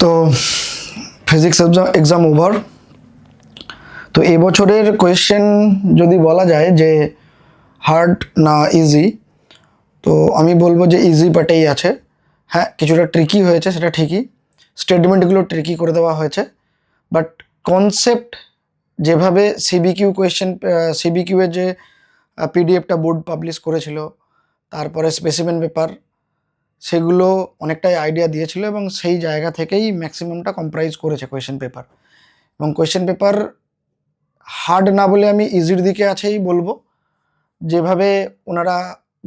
তো physics exam over. তো এবছরের কোয়েশ্চেন যদি বলা যায় যে হার্ড না ইজি, তো আমি বলবো যে ইজি পার্টেই আছে। হ্যাঁ, কিছুটা ট্রিকি হয়েছে, সেটা ঠিকই, স্টেটমেন্টগুলো ট্রিকি করে দেওয়া হয়েছে, বাট কনসেপ্ট যেভাবে সিবিকিউ কোয়েশ্চেন, সিবিকিউ এর যে পিডিএফটা বোর্ড পাবলিশ করেছিল, তারপরে স্পেসিমেন পেপার, সেগুলো অনেকটাই আইডিয়া দিয়েছিল এবং সেই জায়গা থেকেই ম্যাক্সিমামটা কম্প্রাইজ করেছে কোয়েশ্চেন পেপার। এবং কোয়েশ্চেন পেপার হার্ড না বলে আমি ইজির দিকে আছেই বলবো। যেভাবে ওনারা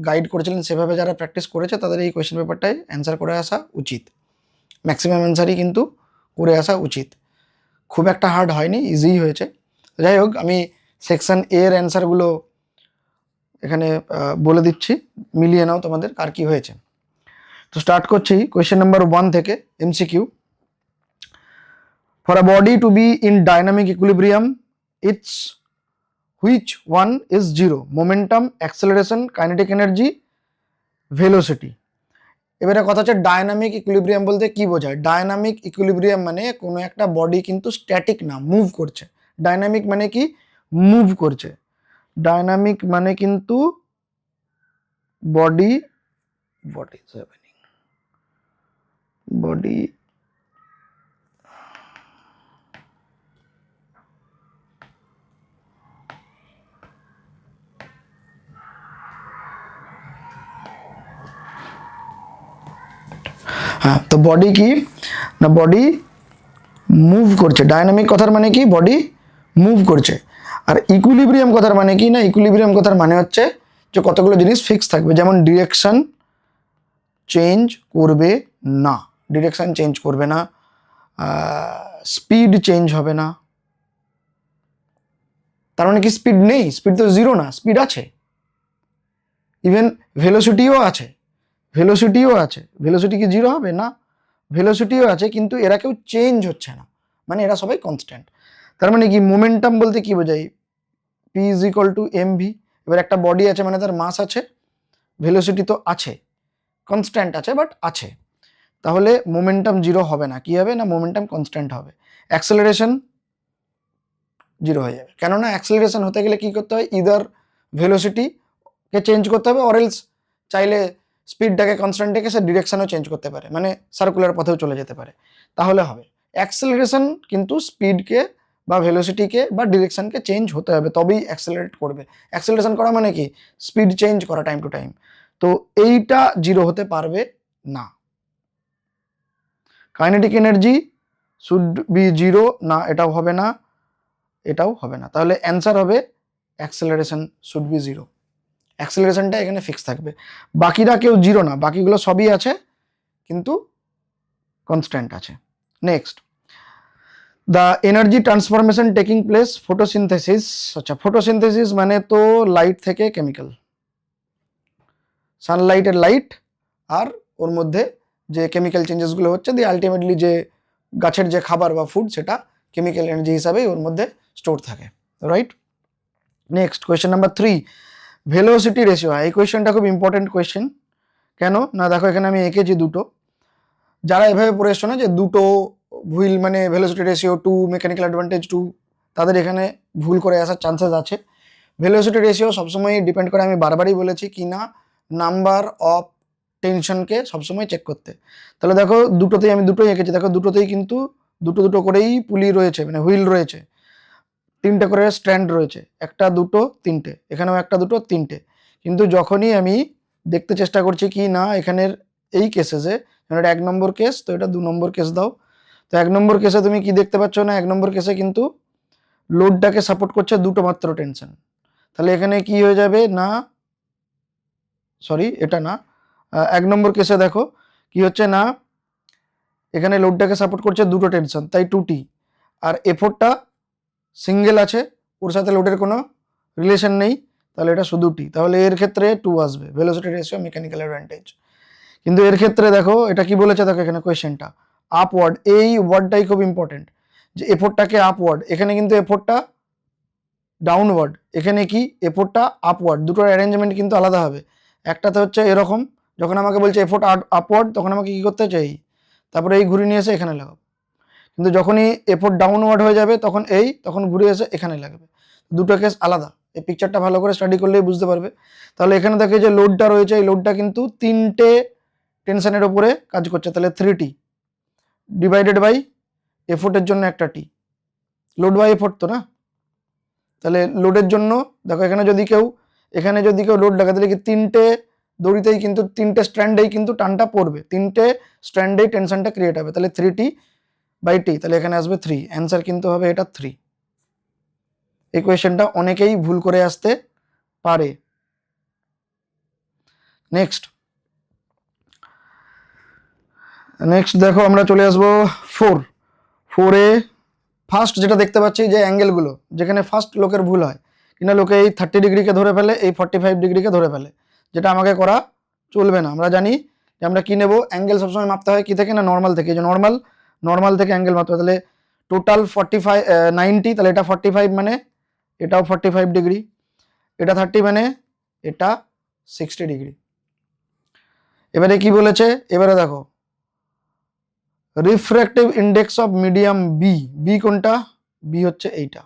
গাইড করেছিলেন সেভাবে যারা প্র্যাকটিস করেছে তাদের এই কোয়েশ্চেন পেপারটাই অ্যান্সার করে আসা উচিত, ম্যাক্সিমাম অ্যান্সারই কিন্তু করে আসা উচিত। খুব একটা হার্ড হয়নি, ইজিই হয়েছে। যাই হোক, আমি সেকশন এর অ্যান্সারগুলো এখানে বলে দিচ্ছি, মিলিয়ে নাও তোমাদের কার কী হয়েছে। তো স্টার্ট করছি কোয়েশ্চেন নাম্বার 1 থেকে, MCQ. For a body to be in dynamic equilibrium, it's which one is zero? Momentum, acceleration, kinetic energy, velocity. এবারে কথা হচ্ছে ডায়নামিক ইকুইলিব্রিয়াম বলতে কি বোঝায়? ডায়নামিক ইকুইলিব্রিয়াম মানে কোনো একটা বডি কিন্তু স্ট্যাটিক না, মুভ করছে। ডায়নামিক মানে কি? মুভ করছে। ডায়নামিক মানে কিন্তু বডি বডি হ্যাঁ, তো বডি কি না, বডি মুভ করছে। ডায়নামিক কথার মানে কি? বডি মুভ করছে। আর ইকুইলিব্রিয়াম কথার মানে কি না, ইকুইলিব্রিয়াম কথার মানে হচ্ছে যে কতগুলো জিনিস ফিক্স থাকবে, যেমন ডিরেকশন চেঞ্জ করবে না, ডিরেকশন চেঞ্জ করবে না, স্পিড চেঞ্জ হবে না। তার মানে কি স্পিড নেই? স্পিড তো জিরো না, স্পিড আছে। ইভেন ভেলোসিটিও আছে, ভেলোসিটি কি জিরো হবে? না, ভেলোসিটিও আছে, কিন্তু এরা কেউ চেঞ্জ হচ্ছে না, মানে এরা সবাই কনস্ট্যান্ট। তার মানে কি মোমেন্টাম বলতে কি বোঝায়? P is equal to M V. এবার একটা বডি আছে মানে তার মাস আছে, ভেলোসিটি তো আছে, কনস্ট্যান্ট আছে বাট আছে, তাহলে মোমেন্টাম জিরো হবে না। কি হবে না? মোমেন্টাম কনস্ট্যান্ট হবে। অ্যাক্সেলারেশন জিরো হয়ে যাবে, কেননা অ্যাক্সেলারেশন হতে গেলে কি করতে হয়? ইদার ভেলোসিটিকে চেঞ্জ করতে হবে, অরেলস চাইলে স্পিডটাকে কনস্ট্যান্ট রেখে সে ডিরেকশনও চেঞ্জ করতে পারে, মানে সার্কুলার পথেও চলে যেতে পারে, তাহলে হবে। অ্যাক্সেলারেশন কিন্তু স্পিডকে বা ভেলোসিটিকে বা ডিরেকশনকে চেঞ্জ হতে হবে, তবেই অ্যাক্সেলারেট করবে। অ্যাক্সেলারেশন করা মানে কি? স্পিড চেঞ্জ করা টাইম টু টাইম। তো এইটা জিরো হতে পারবে না। Kinetic energy should be zero, না এটাও হবে না, এটাও হবে না। তাহলে অ্যান্সার হবে অ্যাক্সেলারেশন শুড বি জিরো। অ্যাক্সেলারেশনটা এখানে ফিক্স থাকবে, বাকিরা কেউ জিরো না, বাকিগুলো সবই আছে কিন্তু কনস্ট্যান্ট আছে। Next, the energy transformation taking place photosynthesis. আচ্ছা, ফটোসিনথেসিস মানে তো লাইট থেকে কেমিক্যাল, সানলাইটের লাইট আর ওর মধ্যে যে কেমিক্যাল চেঞ্জেসগুলো হচ্ছে, দিয়ে আলটিমেটলি যে গাছের যে খাবার বা ফুড, সেটা কেমিক্যাল এনার্জি হিসাবেই ওর মধ্যে স্টোর থাকে, right? Next, question number 3, velocity ratio. এই কোয়েশ্চেনটা খুব ইম্পর্টেন্ট কোয়েশ্চেন। কেন না, দেখো এখানে আমি এঁকেছি দুটো। যারা এভাবে পড়ে এসছো না যে দুটো হুইল মানে ভেলোসিটি রেশিও 2, মেকানিক্যাল অ্যাডভান্টেজ 2, তাদের এখানে ভুল করে আসার চান্সেস আছে। ভেলোসিটি রেশিও সবসময় ডিপেন্ড করে, আমি বারবারই বলেছি, কি না নাম্বার অফ টেনশনকে সবসময় চেক করতে। তাহলে দেখো দুটোতেই আমি দুটোই এঁকেছি, দেখো দুটোতেই কিন্তু দুটো দুটো করেই পুলি রয়েছে, মানে হুইল রয়েছে, 3টে করে স্ট্র্যান্ড রয়েছে, 1 2 3টে, এখানেও 1 2 3টে। কিন্তু যখনই আমি দেখতে চেষ্টা করছি কি না এখানের এই কেসেসে, এটা 1 নম্বর কেস, তো এটা 2 নম্বর কেস দাও। তো 1 নম্বর কেসে তুমি কি দেখতে পাচ্ছ না, 1 নম্বর কেসে কিন্তু লোডটাকে সাপোর্ট করছে দুটো মাত্র টেনশন। তাহলে এখানে কি হয়ে যাবে না, সরি এটা না, 1 নম্বর কেসে দেখো কি হচ্ছে না, এখানে লোডটাকে সাপোর্ট করছে দুটো টেনশন, তাই 2T, আর এফোর্টটা সিঙ্গেল আছে, ওর সাথে লোডের কোনো রিলেশন নেই, তাহলে এটা শুধু টি। তাহলে এর ক্ষেত্রে 2 আসবে, ভেলোসিটি রেশিও, মেকানিক্যাল অ্যাডভান্টেজ। কিন্তু এর ক্ষেত্রে দেখো এটা কি বলেছে, দেখো এখানে কোয়েশ্চেনটা আপওয়ার্ড, এই ওয়ার্ডটাই খুব ইম্পর্টেন্ট, যে এফোর্টটাকে আপওয়ার্ড, এখানে কিন্তু এফোর্টটা ডাউনওয়ার্ড, এখানে কি এফোর্টটা আপওয়ার্ড। দুটোর অ্যারেঞ্জমেন্ট কিন্তু আলাদা হবে। একটাতে হচ্ছে এরকম, যখন আমাকে বলছে এফোর্ট আপওয়ার্ড, তখন আমাকে কি করতে চাই, তারপরে এই ঘুরে নিয়ে এসে এখানে লাগাবো, কিন্তু যখনই এফোর্ট ডাউনওয়ার্ড হয়ে যাবে তখন ঘুরে এসে এখানে লাগবে। দুটো কেস আলাদা, এই পিকচারটা ভালো করে স্টাডি করলেই বুঝতে পারবে। তাহলে এখানে দেখে যে লোডটা রয়েছে, এই লোডটা কিন্তু 3টে টেনশনের ওপরে কাজ করছে, তাহলে 3T ডিভাইডেড বাই এফোর্টের জন্য একটা টি, লোড বাই এফোর্ট তো না। তাহলে লোডের জন্য দেখো এখানে যদি কেউ লোড লাগায় তাহলে কি 3টে দড়িতেই কিন্তু 3টে স্ট্র্যান্ডেই কিন্তু টানটা পড়বে, 3টে স্ট্র্যান্ডেই টেনশনটা ক্রিয়েট হবে, তাহলে 3T/T, তাহলে এখানে আসবে 3, অ্যান্সার কিন্তু হবে এটা 3। এই কোয়েশ্চেনটা অনেকেই ভুল করে আসতে পারে। নেক্সট দেখো আমরা চলে আসবো 4 এ ফার্স্ট যেটা দেখতে পাচ্ছি যে অ্যাঙ্গেলগুলো, যেখানে ফার্স্ট লোকের ভুল হয় কিনা, লোকে এই 30 ডিগ্রিকে ধরে ফেলে, এই 45 ডিগ্রিকে ধরে ফেলে, যেটা আমাকে করা চলবে না। আমরা জানি যে আমরা কি নেব, অ্যাঙ্গেল সবসময় মাপতে হয় কি থেকে না, নর্মাল থেকে। যে নর্মাল থেকে অ্যাঙ্গেল মাপতে হয়, তাহলে টোটাল 90, তাহলে এটা 45 মানে এটাও 45 ডিগ্রি, এটা 30 মানে এটা 60 ডিগ্রি। এবারে কি বলেছে, এবারে দেখো refractive index of medium B কোনটা, বি হচ্ছে এইটা।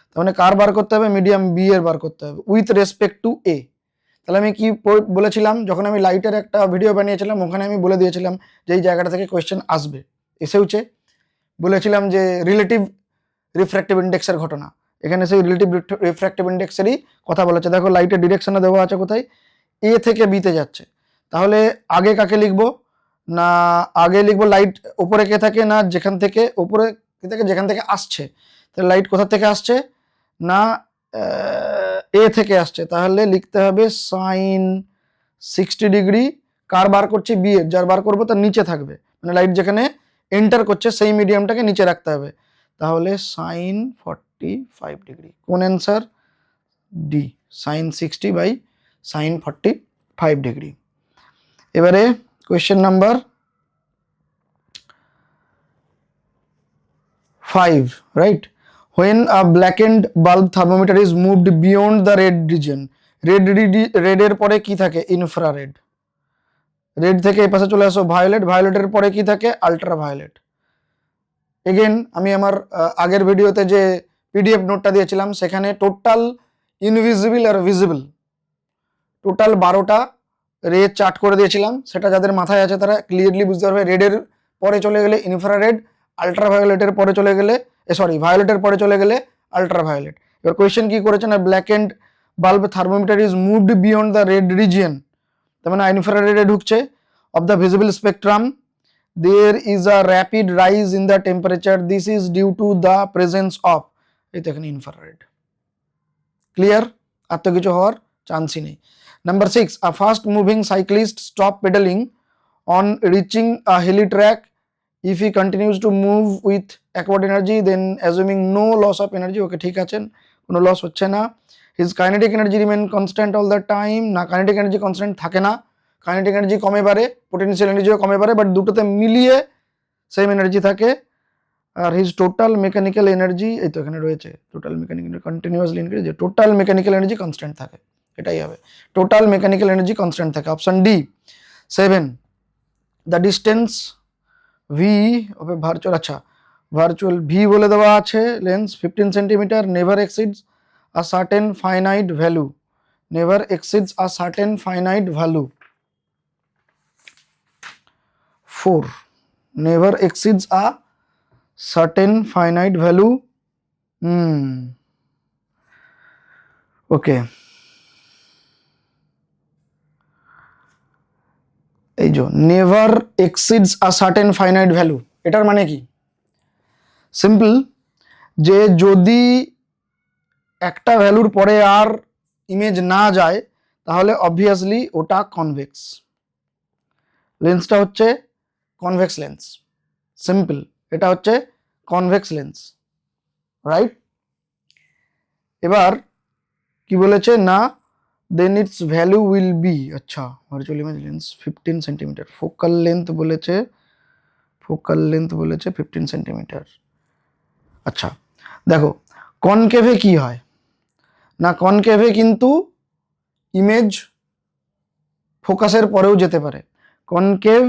তার মানে কার বার করতে হবে, মিডিয়াম বি এর বার করতে হবে উইথ রেসপেক্ট টু এ। তাহলে আমি কি বলেছিলাম, যখন আমি লাইটের একটা ভিডিও বানিয়েছিলাম ওখানে আমি বলে দিয়েছিলাম যে এই জায়গাটা থেকে কোয়েশ্চেন আসবে, এসেওছে। বলেছিলাম যে রিলেটিভ রিফ্র্যাক্টিভ ইন্ডেক্সের ঘটনা, এখানে সেই রিলেটিভ রিফ্র্যাক্টিভ ইন্ডেক্সেরই কথা বলেছে। দেখো লাইটের ডিরেকশনে দেওয়া আছে কোথায়, এ থেকে বিতে যাচ্ছে, তাহলে আগে কাকে লিখবো না, আগে লিখবো লাইট ওপরে কে থাকে না, যেখান থেকে ওপরে কে থাকে যেখান থেকে আসছে, তাহলে লাইট কোথা থেকে আসছে না এ থেকে আসছে, তাহলে লিখতে হবে সাইন 60 ডিগ্রি। কার বার করছে, বি এর, যার বার করবো তার নিচে থাকবে, মানে লাইট যেখানে এন্টার করছে সেই মিডিয়ামটাকে নিচে রাখতে হবে, তাহলে সাইন 45 ডিগ্রি। কোন অ্যান্সার, ডি, সাইন 60/সাইন 45 ডিগ্রি। এবারে question number 5, right. When a blackened bulb thermometer is moved beyond the red region, red এর পরে কি থাকে, ইনফ্রারেড। রেড থেকে এই পাশে চলে আসো ভায়োলেটের পরে কি থাকে, আল্ট্রাভায়োলেট। এগেন আমি আমার আগের ভিডিওতে যে পিডিএফ নোটটা দিয়েছিলাম সেখানে টোটাল ইনভিজিবল আর ভিজিবল টোটাল 12টা রে চার্ট করে দিয়েছিলাম, সেটা যাদের মাথায় আছে তারা ক্লিয়ারলি বুঝতে পারবে। রেডের পরে চলে গেলে ইনফ্রারেড, আল্ট্রাভায়োলেটের পরে চলে গেলে ভায়োলেটের পরে চলে গেলে আল্ট্রাভায়োলেট। এবার কোয়েশ্চেন কি করেছে না, blackened bulb thermometer is moved beyond the red region, তার মানে ইনফ্রারেডে ঢুকছে। Of the visible spectrum there is a rapid rise in the temperature, this is due to the presence of, এই তো এখানে ইনফ্রারেড। ক্লিয়ার, আর তো কিছু হওয়ার চান্সই নেই। Number 6, a fast moving cyclist stop pedaling on reaching a hilly track. If he continues to move with aquatic energy, then assuming no loss of energy, ওকে ঠিক আছে, কোনো লস হচ্ছে না। His kinetic energy remain constant all the time, না kinetic energy constant থাকে না, kinetic energy কমে বাড়ে, পোটেনশিয়াল এনার্জিও কমে বাড়ে, বাট দুটোতে মিলিয়ে সেম এনার্জি থাকে। আর হিজ টোটাল মেকানিক্যাল এনার্জি, এই তো এখানে রয়েছে, total mechanical continuously increase, total mechanical energy constant থাকে, এটাই হবে, টোটাল মেকানিক্যাল এনার্জি কনস্ট্যান্ট থাকে। Option D 7, the distance V okay virtual, আচ্ছা ভার্চুয়াল ভি বলে দেওয়া আছে, lens 15 centimetre, never exceeds a certain finite value, never exceeds a certain finite value. 4, never exceeds a certain finite value. Okay, এই যে never exceeds a certain finite value, এটার মানে কি, simple, যে যদি একটা ভ্যালুর পরে আর ইমেজ না যায় তাহলে অবভিয়াসলি ওটা কনভেক্স, লেন্সটা হচ্ছে কনভেক্স লেন্স, সিম্পল, এটা হচ্ছে কনভেক্স লেন্স, রাইট। এবার কি বলেছে না, দেন ইটস ভ্যালু উইল বি, আচ্ছা virtual image lens 15 centimetre, focal length বলেছে 15 সেন্টিমিটার। আচ্ছা দেখো কনকেভে কি হয় না, কনকেভে কিন্তু ইমেজ ফোকাসের পরেও যেতে পারে, concave,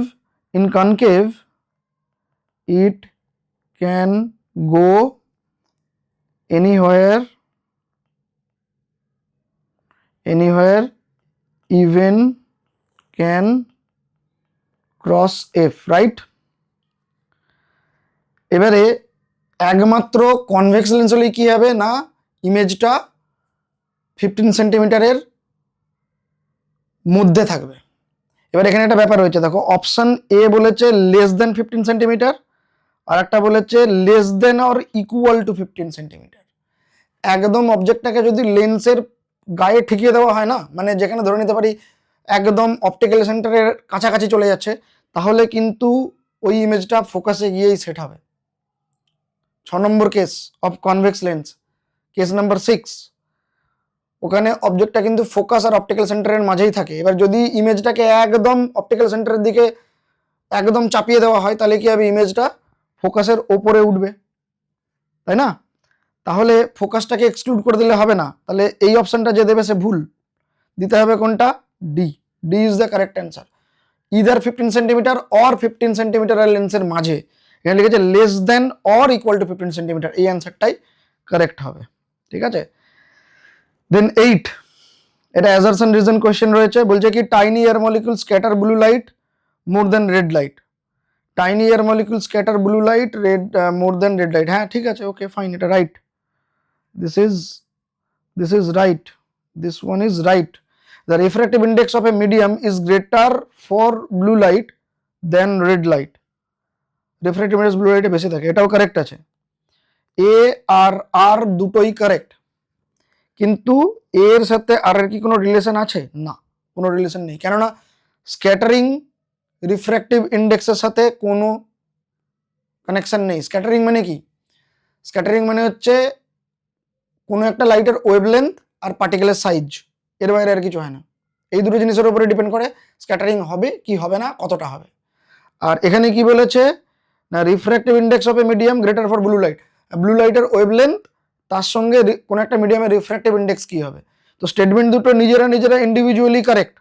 in concave it can go anywhere even can cross F, right? এবারে একমাত্র কনভেক্স লেন্স হলে কি হবে না, ইমেজটা 15 সেন্টিমিটারের মধ্যে থাকবে। এবার এখানে একটা ব্যাপার রয়েছে, দেখো অপশন এ বলেছে লেস দেন 15 সেন্টিমিটার, আর একটা বলেছে less than or equal to 15 centimetre. একদম অবজেক্টটাকে যদি লেন্সের গায়ে ঠেকিয়ে দেওয়া হয় না, মানে যেখানে ধরে নিতে পারি একদম অপটিক্যাল সেন্টারের কাছাকাছি চলে যাচ্ছে, তাহলে কিন্তু ওই ইমেজটা ফোকাসে গিয়েই সেট হবে। 6 নম্বর case of convex lens, case number 6, ওখানে অবজেক্টটা কিন্তু ফোকাস আর অপটিক্যাল সেন্টারের মাঝেই থাকে। এবার যদি ইমেজটাকে একদম অপটিক্যাল সেন্টারের দিকে একদম চাপিয়ে দেওয়া হয়, তাহলে কি হবে, ইমেজটা ফোকাসের ওপরে উঠবে, তাই না? তাহলে ফোকাসটাকে এক্সক্লুড করে দিলে হবে না, তাহলে এই অপশনটা যে দেবে সে ভুল, দিতে হবে কোনটা, D. D is the correct answer. Either 15 centimetre or 15 centimetre লেন্সের মাঝে, এখানে লিখেছে less than or equal to 15 centimetre, এই অ্যান্সারটাই কারেক্ট হবে, ঠিক আছে? দেন 8, এটা অ্যাজারশন রিজন কোয়েশ্চেন রয়েছে, বলছে কি tiny air molecule scatter blue light more than red light. Tiny air molecule scatter blue light more than red light, হ্যাঁ ঠিক আছে, ওকে ফাইন, এটা right. This is right. This one is right. The refractive index of a medium is greater for blue light than red light. Refractive index blue light এ বেশি থাকে, এটাও correct আছে। এ আর আর দুটোই correct, কিন্তু এর সাথে আর এর কি কোনো রিলেশন আছে? না, কোনো রিলেশন নেই, কেননা স্ক্যাটারিং রিফ্র্যাক্টিভ ইন্ডেক্সের সাথে কোনো কানেকশন নেই। স্ক্যাটারিং মানে কি? স্ক্যাটারিং মানে হচ্ছে কোনো একটা লাইটের ওয়েভলেন্থ আর পার্টিকেলের সাইজ, এর বাইরে আর কিছু হয় না। এই দুটো জিনিসের উপরে ডিপেন্ড করে স্ক্যাটারিং হবে কি হবে না, কতটা হবে। আর এখানে কি বলেছে না, refractive index of A medium greater for blue light. Blue লাইটের ওয়েভলেন্থ তার সঙ্গে কোনো একটা মিডিয়ামের রিফ্র্যাক্টিভ ইন্ডেক্স কি হবে। তো স্টেটমেন্ট দুটো নিজেরা ইন্ডিভিজুয়ালি কারেক্ট,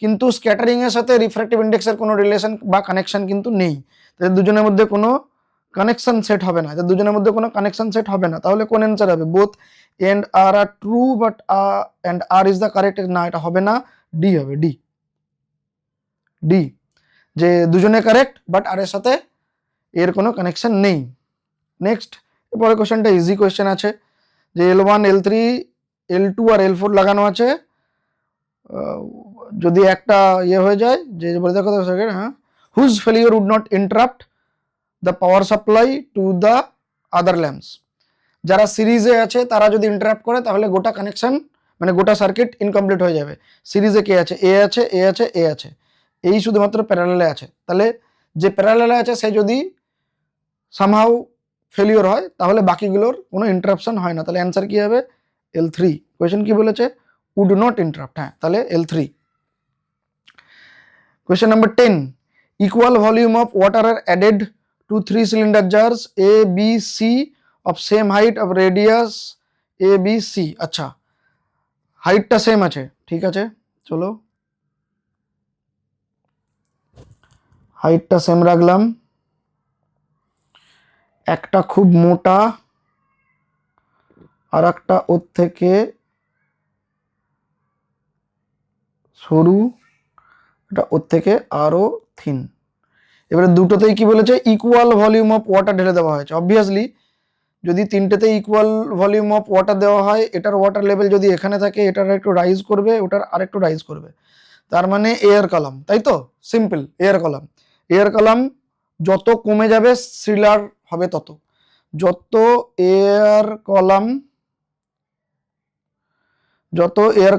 কিন্তু স্ক্যাটারিং এর সাথে রিফ্র্যাক্টিভ ইন্ডেক্সের কোনো রিলেশন বা কানেকশন কিন্তু নেই। তাদের দুজনের মধ্যে কোনো কানেকশন সেট হবে না, দুজনের মধ্যে কোনো কানেকশন সেট হবে না। তাহলে কোন অ্যান্সার হবে? Both and R are true but and R is the correct, না এটা হবে না, ডি হবে, ডি। ডি, যে দুজনে কারেক্ট বাট আর এর সাথে এর কোনো কানেকশন নেই। নেক্সট, এরপরে কোশ্চেনটা ইজি কোশ্চেন আছে, যে L1 L3 L2 আর L4 লাগানো আছে, যদি একটা ইয়ে হয়ে যায়, যে বলে দেখো হ্যাঁ, whose failure would not interrupt the power supply to the other lamps. যারা সিরিজে আছে তারা যদি ইন্টারাপ্ট করে, তাহলে গোটা কানেকশন মানে গোটা সার্কিট ইনকমপ্লিট হয়ে যাবে। সিরিজে কে আছে? এ আছে, এ আছে, এ আছে, এই শুধুমাত্র প্যারালালে আছে। তাহলে যে প্যারালালে আছে সে যদি সামহাউ ফেলিওর হয়, তাহলে বাকিগুলোর কোনো ইন্টারাপশন হয় না। তাহলে অ্যান্সার কি হবে? L3। কোয়েশ্চেন কি বলেছে? উড নট ইন্টারাপ্ট, হ্যাঁ, তাহলে L3। Question number 10. Equal volume of water are added to 3 cylinder jars A, B, C of same height of radius A, B, C. আচ্ছা, হাইটটা সেম আছে, ঠিক আছে, চলো হাইটটা সেম রাখলাম। একটা খুব মোটা আর একটা ওর থেকে সরু, এটা ওর থেকে আরো থিন। এবারে দুটোতেই কি বলেছে? ইকুয়াল ভলিউম অফ ওয়াটার ঢেলে দেওয়া হয়েছে। অবভিয়াসলি যদি তিনটেতে ইকুয়াল ভলিউম অফ ওয়াটার দেওয়া হয়, এটার ওয়াটার লেভেল যদি এখানে থাকে, এটার একটু রাইজ করবে, ওটার আরেকটু রাইজ করবে, তার মানে এয়ার কলাম, তাই তো? Simple, air column. Air column যত কমে যাবে সিলার হবে তত। যত এয়ার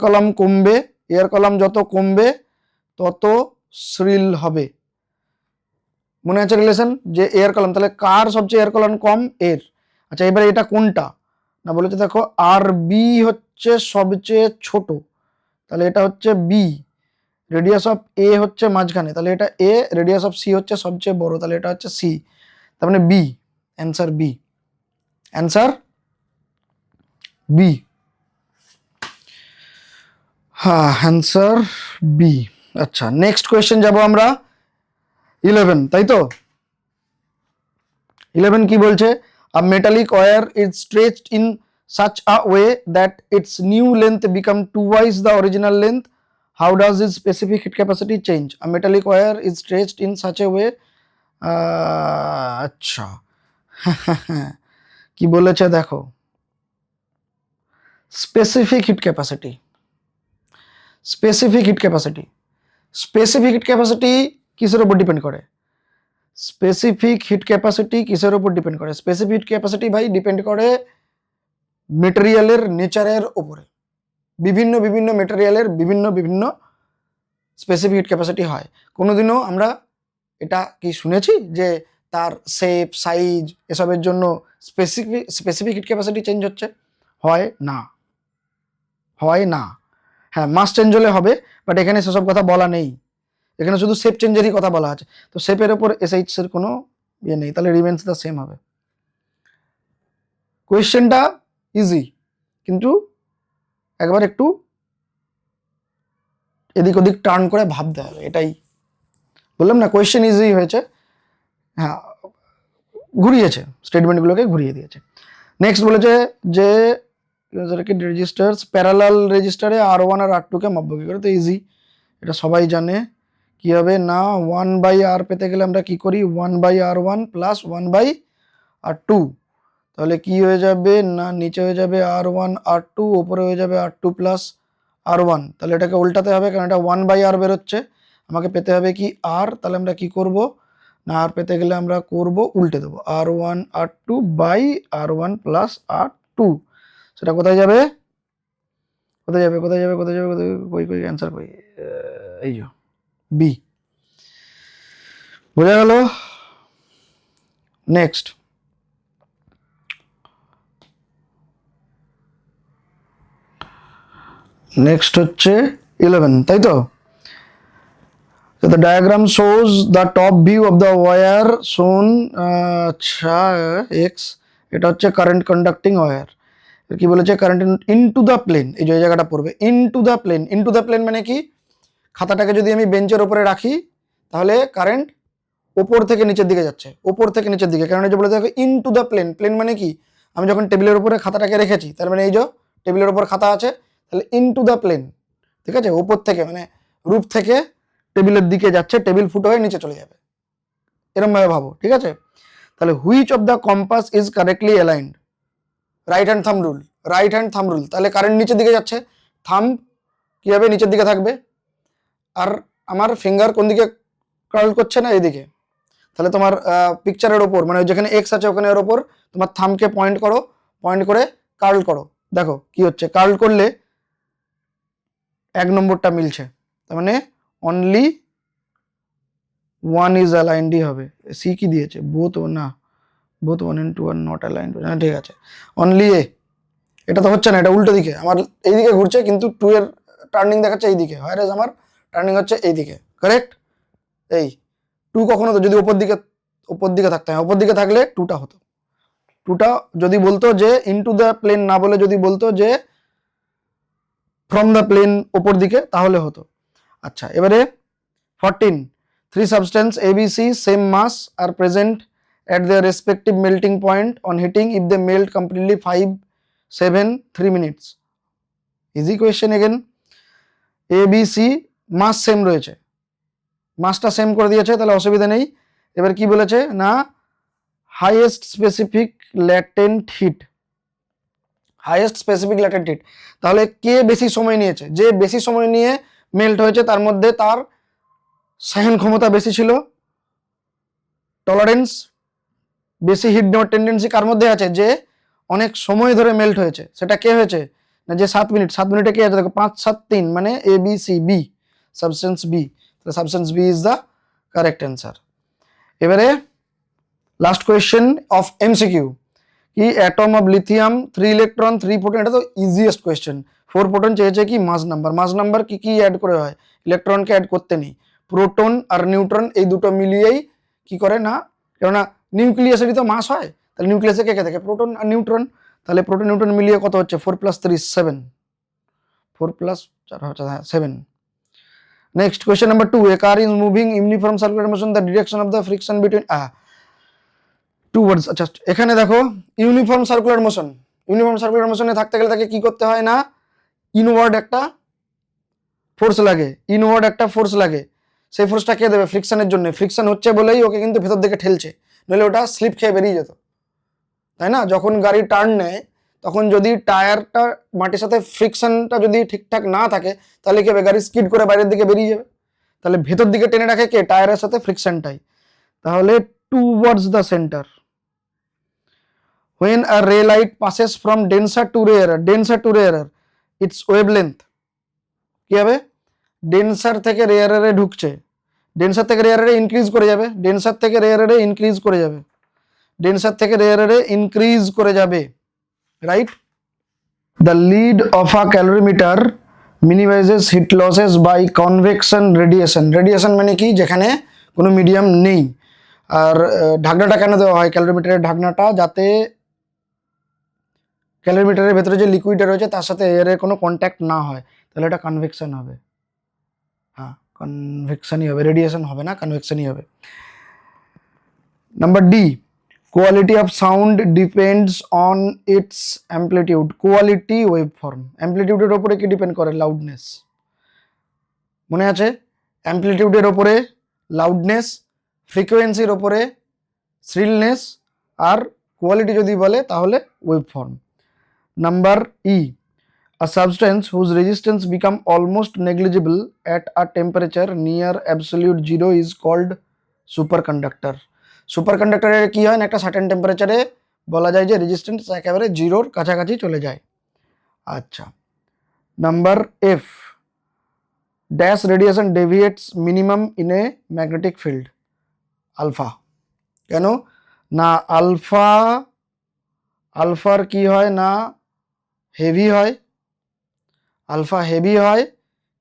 কলাম কমবে, এয়ার কলাম যত কমবে তত শ্রিল হবে। মনে আছে রিলেশন, যে এয়ার কলাম, তাহলে কার সবচেয়ে এয়ার কলাম কম? এর। আচ্ছা, এবারে এটা কোনটা না বলেছে, দেখো আর বি হচ্ছে সবচেয়ে ছোট, তাহলে এটা হচ্ছে বি। রেডিয়াস অফ এ হচ্ছে মাঝখানে, তাহলে এটা এ। রেডিয়াস অফ সি হচ্ছে সবচেয়ে বড়, তাহলে এটা হচ্ছে সি। তার মানে B, answer B, answer B. হ্যাঁ, অ্যান্সার বি। আচ্ছা, নেক্সট কোয়েশ্চেন যাব আমরা 11, তাই তো? 11 কি বলছে, a metallic wire is stretched in such a way that its new length become twice the original length. How does its specific heat capacity change? A metallic wire is stretched in such a way, আচ্ছা কি বলেছে দেখো, specific hit capacity, specific hit capacity, specific hit capacity কিসের উপর depend করে? Specific hit capacity কিসের উপর depend করে? স্পেসিফিক হিট ক্যাপাসিটি ভাই ডিপেন্ড করে মেটেরিয়ালের নেচারের উপরে। বিভিন্ন বিভিন্ন মেটেরিয়ালের বিভিন্ন বিভিন্ন স্পেসিফিক হিট ক্যাপাসিটি হয়। কোনোদিনও আমরা এটা কি শুনেছি যে তার শেপ, সাইজ এসবের জন্য স্পেসিফিক হিট ক্যাপাসিটি চেঞ্জ হচ্ছে? হয় না, হয় না। হ্যাঁ, মাস চেঞ্জ হলে হবে, বাট এখানে সেসব কথা বলা নেই, এখানে শুধু শেপ চেঞ্জেরই কথা বলা আছে। তো শেপের ওপর এসএইচ এর কোনো ইয়ে নেই, তাহলে রিমেন্স দ্য সেম হবে। কোয়েশ্চেনটা ইজি, কিন্তু একবার একটু এদিক ওদিক টার্ন করে ভাবতে হবে, এটাই বললাম না। কোয়েশ্চেন ইজি হয়েছে, হ্যাঁ ঘুরিয়েছে, স্টেটমেন্টগুলোকে ঘুরিয়ে দিয়েছে। নেক্সট বলেছে যে রেজিস্টার্স প্যারালাল রেজিস্টারে R1 আর R2 কে মাপবো কি করে? তো ইজি, এটা সবাই জানে। কি হবে না, 1/R পেতে গেলে আমরা কি করি, 1/R1 প্লাস 1/R2। তাহলে কি হয়ে যাবে না, নিচে হয়ে যাবে R1 R2, ওপরে হয়ে যাবে R2 প্লাস R1। তাহলে এটাকে উল্টাতে হবে, কারণ এটা 1/R বেরোচ্ছে, আমাকে পেতে হবে কি R। তাহলে আমরা কি করব না, R পেতে গেলে আমরা করব উল্টে দেবো, R1 R2 by R1 plus R2। সেটা কোথায় যাবে, কোথায় যাবে, কোথায় যাবে, কোথায় যাবে, কোথায়, কই কই অ্যান্সার কই, এই যে বি। বোঝা গেল? নেক্সট নেক্সট হচ্ছে 11, তাই তো? The diagram shows the top view of the wire shown, আচ্ছা x, এটা হচ্ছে কারেন্ট কন্ডাক্টিং ওয়্যার। কি বলেছে, কারেন্ট ইনটু দ্য প্লেন, এই যে জায়গাটা পড়বে into the plane. Into the plane মানে কি, খাতাটাকে যদি আমি বেঞ্চের উপরে রাখি তাহলে কারেন্ট ওপর থেকে নিচের দিকে যাচ্ছে, ওপর থেকে নিচের দিকে, কারণ এই যে বলে দেখো ইনটু দ্য প্লেন। প্লেন মানে কি, আমি যখন টেবিলের উপরে খাতাটাকে রেখেছি, তার মানে এই যে টেবিলের উপর খাতা আছে, তাহলে ইনটু দ্য প্লেন, ঠিক আছে, ওপর থেকে মানে রূপ থেকে টেবিলের দিকে যাচ্ছে, টেবিল ফুটো হয়ে নিচে চলে যাবে, এরকম ভাবে ভাবো, ঠিক আছে? তাহলে which of the compass is correctly aligned? Right hand thumb rule, right hand thumb rule. তাহলে কারেন্ট নিচের দিকে যাচ্ছে, থাম্ব কি হবে, নিচের দিকে থাকবে, আর আমার ফিঙ্গার কোন দিকে কার্ল করছে না, এদিকে। তাহলে তোমার পিকচারের ওপর মানে যেখানে এক্স আছে ওখানে এর ওপর তোমার থাম্বকে পয়েন্ট করো, পয়েন্ট করে কার্ল করো, দেখো কি হচ্ছে। কার্ল করলে 1 নম্বরটা মিলছে, তার মানে অনলি 1 ইজ অ্যালাইন্ডই হবে। সি কি দিয়েছে, বোথ না, both 1 and 2 are not aligned, ঠিক আছে, অনলি এ। এটা তো হচ্ছে না, এটা উল্টো দিকে, আমার এইদিকে ঘুরছে, কিন্তু 2 এর টার্নিং দেখাচ্ছে এইদিকে, হোয়ার এজ আমার টার্নিং হচ্ছে এইদিকে, কারেক্ট? এই 2 কখনো তো যদি ওপর দিকে থাকতে হয়, ওপর দিকে থাকলে 2টা হতো। 2টা যদি বলতো যে ইনটু দ্য প্লেন না বলে যদি বলতো যে ফ্রম দ্য প্লেন ওপর দিকে, তাহলে হতো। আচ্ছা, এবারে 14, 3 substance ABC same mass are present at their respective melting point on heating if they melt completely 5, 7, 3 minutes. Easy question again. ABC mass same রয়েছে, মাসটা সেম করে দিয়েছে, তাহলে অসুবিধা নেই। এবার কি বলেছে না, highest specific latent heat, highest specific latent heat, তাহলে কে বেশি সময় নিয়েছে, যে বেশি সময় নিয়ে মেল্ট হয়েছে তার মধ্যে তার সহন ক্ষমতা বেশি ছিল, টলারেন্স বেশি, হিট নেওয়ার টেন্ডেন্সি কার মধ্যে আছে, যে অনেক সময় ধরে মেল্ট হয়েছে, সেটা কে হয়েছে না, যে 7 মিনিট, 7 মিনিটে কে আছে দেখো, 5, 7, 3 মানে A B C, B substance B, তাহলে substance B is the correct answer. এবারে লাস্ট কোয়েশ্চেন অফ এমসিকিউ, কি atom of lithium 3 electron 3 proton, এটা তো ইজিয়েস্ট কোয়েশ্চেন। 4 প্রোটন চেয়েছে কি মাস নাম্বার, মাস নাম্বার কি কি অ্যাড করে হয়, ইলেকট্রনকে অ্যাড করতে নেই, প্রোটন আর নিউট্রন এই দুটো মিলিয়েই কি করে না, কেননা নিউক্লিয়াসেরই তো মাস হয়, তাহলে নিউক্লিয়াসে কে কে থাকে, প্রোটন আর নিউট্রন, তাহলে প্রোটন নিউট্রন মিলিয়ে কত হচ্ছে, 4 + 3 7, 4 + 4 হচ্ছে 7। Next question number 2, a car is moving uniform circular motion, the direction of the friction between, towards, আচ্ছা এখানে দেখো uniform circular motion, uniform circular মোশনে থাকতে গেলে তাকে কি করতে হয় না ইনওয়ার্ড একটা ফোর্স লাগে, ইনওয়ার্ড একটা ফোর্স লাগে। সেই ফোর্সটা কে দেবে? ফ্রিকশনের জন্য। ফ্রিকশন হচ্ছে বলেই ওকে কিন্তু ভেতর দিকে ঠেলছে, নইলে ওটা স্লিপ খেয়ে বেরিয়ে যেত, তাই না? যখন গাড়ি টার্ন নেয় তখন যদি টায়ারটা মাটির সাথে ফ্রিকশনটা যদি ঠিকঠাক না থাকে তাহলে কি হবে? গাড়ি স্কিড করে বাইরের দিকে বেরিয়ে যাবে। তাহলে ভেতর দিকে টেনে রাখে কে? টায়ারের সাথে ফ্রিকশনটাই। তাহলে towards the centre. When a ray light passes from denser to rarer, its wavelength কি হবে? ডেন্সার থেকে রেয়ারে ঢুকছে, ডেন্সার থেকে রেয়ারে ইনক্রিজ করে যাবে, ডেন্সার থেকে রেয়ারে ইনক্রিজ করে যাবে, ডেন্সার থেকে রেয়ারে ইনক্রিজ করে যাবে, right? The lead of a calorimeter minimizes heat losses by convection radiation. Radiation মানে কি? যেখানে কোনো মিডিয়াম নেই। আর ঢাকনাটা কেন দেওয়া হয় ক্যালোরিমিটারের ঢাকনাটা? যাতে ক্যালোরিমিটারের ভেতরে যে লিকুইডটা রয়েছে তার সাথে এয়ারের কোনো কন্ট্যাক্ট না হয়, তাহলে এটা কনভেকশন হবে। হ্যাঁ, কনভেকশনই হবে, রেডিয়েশন হবে না, কনভেকশনই হবে। Number D, quality of sound depends on its amplitude. Quality waveform, অ্যাম্পলিটিউডের ওপরে কি ডিপেন্ড করে? লাউডনেস। মনে আছে? অ্যাম্পলিটিউডের ওপরে লাউডনেস, ফ্রিকোয়েন্সির ওপরে শ্রিলনেস, আর কোয়ালিটি যদি বলে তাহলে waveform. Number E, a substance whose resistance become almost negligible at a temperature near absolute zero is called superconductor. সুপারকন্ডাক্টরের কি হয় না, একটা সার্টেন টেম্পারেচারে বলা যায় যে রেজিস্ট্যান্স একেবারে জিরোর কাছাকাছি চলে যায়। আচ্ছা, number F, dash radiation deviates minimum in a magnetic field. Alpha. কেন না? আলফার কি হয় না হেভি হয়, আলফা হেভি হয়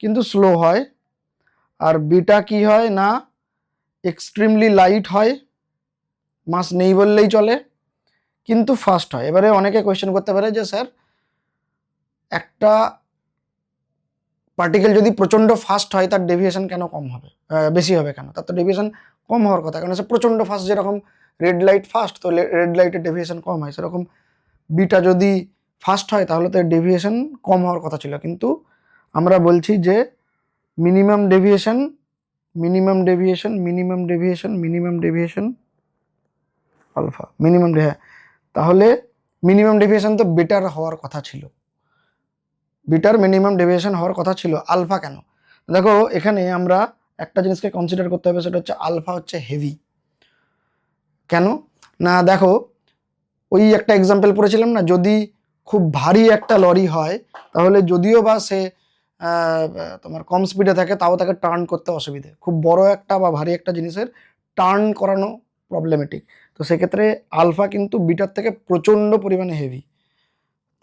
কিন্তু স্লো হয়। আর বিটা কি হয় না এক্সট্রিমলি লাইট হয়, মাস নেই বললেই চলে, কিন্তু ফাস্ট হয়। এবারে অনেকে কোয়েশ্চেন করতে পারে যে স্যার একটা পার্টিকেল যদি প্রচণ্ড ফাস্ট হয় তার ডেভিয়েশন কেন কম হবে, বেশি হবে কেন? তার তো ডেভিয়েশন কম হওয়ার কথা, কারণ সে প্রচণ্ড ফাস্ট। যেরকম রেড লাইট ফাস্ট, তো রেড লাইটের ডেভিয়েশন কম হয়, সেরকম বিটা যদি ফাস্ট হয় তাহলে তো ডেভিয়েশন কম হওয়ার কথা ছিল। কিন্তু আমরা বলছি যে minimum deviation, minimum deviation, minimum deviation, minimum deviation alpha, minimum, হ্যাঁ, তাহলে মিনিমাম ডেভিয়েশন তো বেটার হওয়ার কথা ছিল, বিটার মিনিমাম ডেভিয়েশন হওয়ার কথা ছিল। আলফা কেন? দেখো এখানে আমরা একটা জিনিসকে কনসিডার করতে হবে, সেটা হচ্ছে আলফা হচ্ছে হেভি। কেন না? দেখো ওই একটা এক্সাম্পল পড়েছিলাম না, যদি খুব ভারী একটা লরি হয় তাহলে যদিও বা সে তোমার কম স্পিডে থাকে তাও তাকে টার্ন করতে অসুবিধে। খুব বড় একটা বা ভারী একটা জিনিসের টার্ন করানো প্রবলেমেটিক। তো সেক্ষেত্রে আলফা কিন্তু বিটার থেকে প্রচণ্ড পরিমাণে হেভি,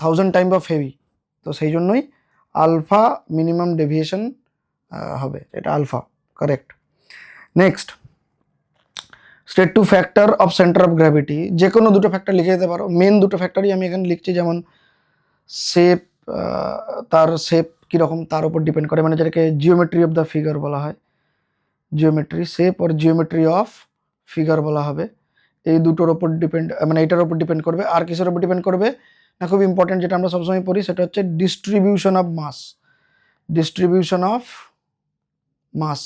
1000 টাইম অফ হেভি। তো সেই জন্যই আলফা মিনিমাম ডেভিয়েশন হবে, এটা alpha, correct. Next, state two factor of centre of gravity. যে কোনো দুটো ফ্যাক্টর লিখে দিতে পারো, মেন দুটো ফ্যাক্টরই আমি এখানে লিখছি। যেমন শেপ, তার শেপ কীরকম তার উপর ডিপেন্ড করে, মানে যেটাকে জিওমেট্রি অফ দ্য ফিগার বলা হয়, জিওমেট্রি শেপ আর জিওমেট্রি অফ ফিগার বলা হবে। এই দুটোর ওপর ডিপেন্ড, মানে এটার ওপর ডিপেন্ড করবে। আর কিসের ওপর ডিপেন্ড করবে না, খুব ইম্পর্টেন্ট, যেটা আমরা সবসময় পড়ি, সেটা হচ্ছে distribution of mass. Distribution of mass,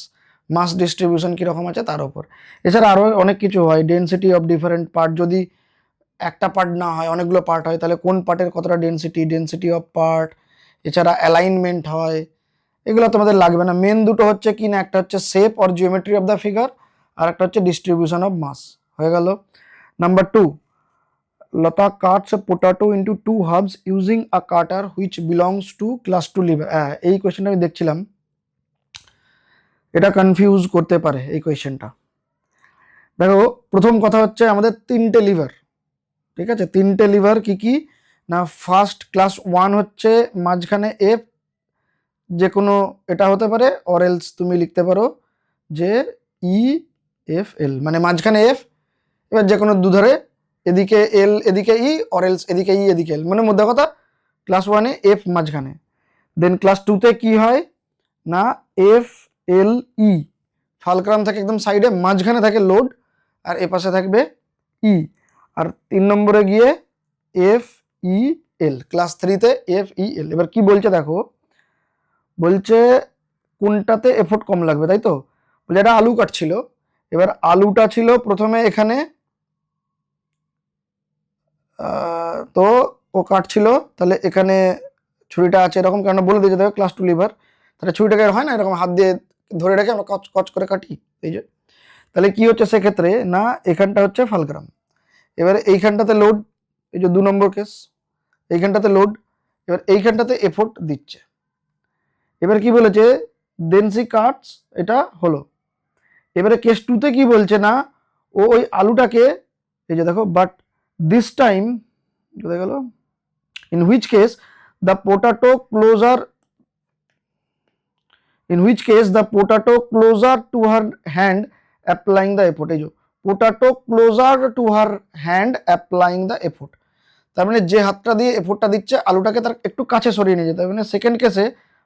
mass distribution কীরকম আছে তার ওপর। এছাড়া আরও অনেক কিছু হয়, ডেনসিটি অফ ডিফারেন্ট পার্ট। যদি একটা পার্ট না হয় অনেকগুলো পার্ট হয় তাহলে কোন পার্টের কতটা ডেনসিটি, ডেনসিটি অফ পার্ট। এছাড়া অ্যালাইনমেন্ট হয়, এগুলো তোমাদের লাগবে না। মেন দুটো হচ্ছে কি না, একটা হচ্ছে shape or geometry of the figure, আর একটা হচ্ছে ডিস্ট্রিবিউশন অফ মাস। হয়ে গেল। Number 2, Lata cuts potato into 2 halves using a cutter which belongs to class 2 lever. এই কোয়েশ্চেনটা আমি দেখছিলাম, এটা কনফিউজ করতে পারে এই কোয়েশ্চেনটা। দেখো প্রথম কথা হচ্ছে আমাদের 3টে লিভার, ঠিক আছে? 3টে লিভার কি কি না, ফার্স্ট ক্লাস 1 হচ্ছে মাঝখানে এফ, যে কোনো এটা হতে পারে, অর এলস তুমি লিখতে পারো যে ই এফ এল, মানে মাঝখানে এফ, এবার যে কোনো দুধারে এদিকে এল এদিকে ই, অর এলস এদিকে ই এদিকে এল, মানে মধ্যে কথা ক্লাস 1-এ এফ মাঝখানে। দেন ক্লাস 2-তে কি হয় না এফ এল ই, ফালক্রাম থাকে একদম সাইডে, মাঝখানে থাকে লোড, আর এ পাশে থাকবে ই। আর 3 নম্বরে গিয়ে এফ ই এল, ক্লাস 3-তে এফ ই এল। এবার কি বলছে দেখো, বলছে কোনটাতে এফোর্ট কম লাগবে, তাই তো? বলছে এটা আলু কাটছিল, এবার আলুটা ছিল প্রথমে এখানে, তো ও কাটছিল, তাহলে এখানে ছুরিটা আছে এরকম, কেন বলে দিয়েছে দেখো ক্লাস 2 লিভার, তাহলে ছুরিটাকে হয় না এরকম হাত দিয়ে ধরে রেখে আমরা কচ কচ করে কাটি, এই যে। তাহলে কি হচ্ছে সেক্ষেত্রে, না এখানটা হচ্ছে ফালক্রাম, এবারে এইখানটাতে লোড, এই যে 2 নম্বর কেস, এইখানটাতে লোড, এবার এইখানটাতে এফোর্ট দিচ্ছে। এবার কি বলেছে, দেন সি কাটস, এটা হলো। এবারে কেস 2-তে কি বলছে, না ও ওই আলুটাকে, এই যে দেখো, বাট দিস টাইম কোথায় গেল, in which case the potato closer to her hand applying the effort, এই যে potato closer to her hand applying the effort, তার মানে যে হাতটা দিয়ে এফোর্টটা দিচ্ছে আলুটাকে তার একটু কাছে সরিয়ে নিয়ে যেতে হবে। মানে সেকেন্ড কেসে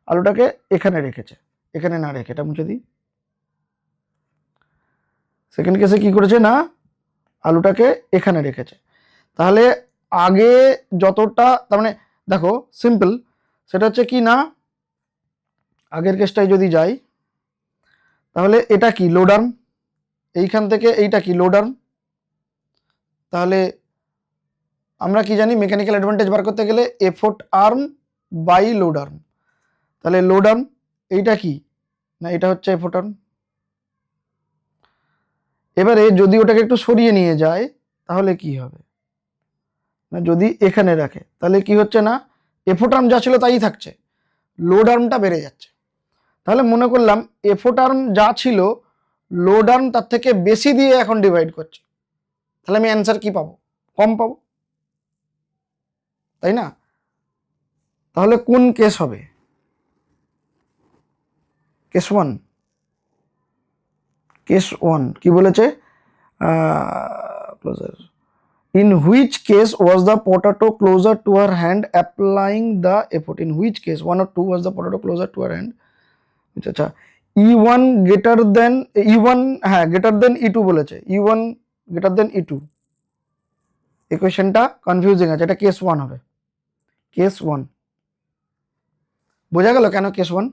আলুটাকে এখানে রেখেছে, এখানে না রেখে, এটা মুছে দিই। সেকেন্ড কেসে কি করেছে, না আলুটাকে এখানে রেখেছে। তাহলে আগে যতটা, তার মানে দেখো সিম্পল, সেটা হচ্ছে কি, না আগের কেসটায় যদি যাই, তাহলে এটা কি লোড আর্ম, এইখান থেকে এইটা কি লোড আর্ম, তাহলে আমরা কি জানি মেকানিক্যাল অ্যাডভান্টেজ বার করতে গেলে effort arm by load arm, তাহলে লোড আর্ম এইটা কি, না এটা হচ্ছে এফোর্ট আর্ম। এবারে যদি ওটাকে একটু সরিয়ে নিয়ে যায় তাহলে কি হবে, না যদি এখানে রাখে তাহলে কি হচ্ছে, না এফোর্ট আর্ম যা ছিল তাই থাকছে, লোড আর্মটা বেড়ে যাচ্ছে। তাহলে মনে করলাম এফোর্ট আর্ম যা ছিল লোড আর্ম তার থেকে বেশি দিয়ে এখন ডিভাইড করছে, তাহলে আমি অ্যান্সার কি পাবো, কম পাবো, তাই না? তাহলে কোন কেস হবে, কেস 1, কেস 1 কি বলেছে, closure, in which case was the potato closer to her hand applying the effort, in which case 1 or 2 was the potato closer to her hand, আচ্ছা E1 greater than E1, হ্যাঁ greater than E2 বলেছে, E1 greater than E2, ইকুয়েশনটা confusing আছে, এটা case 1 হবে, case 1 বোঝা গেল কেন case 1,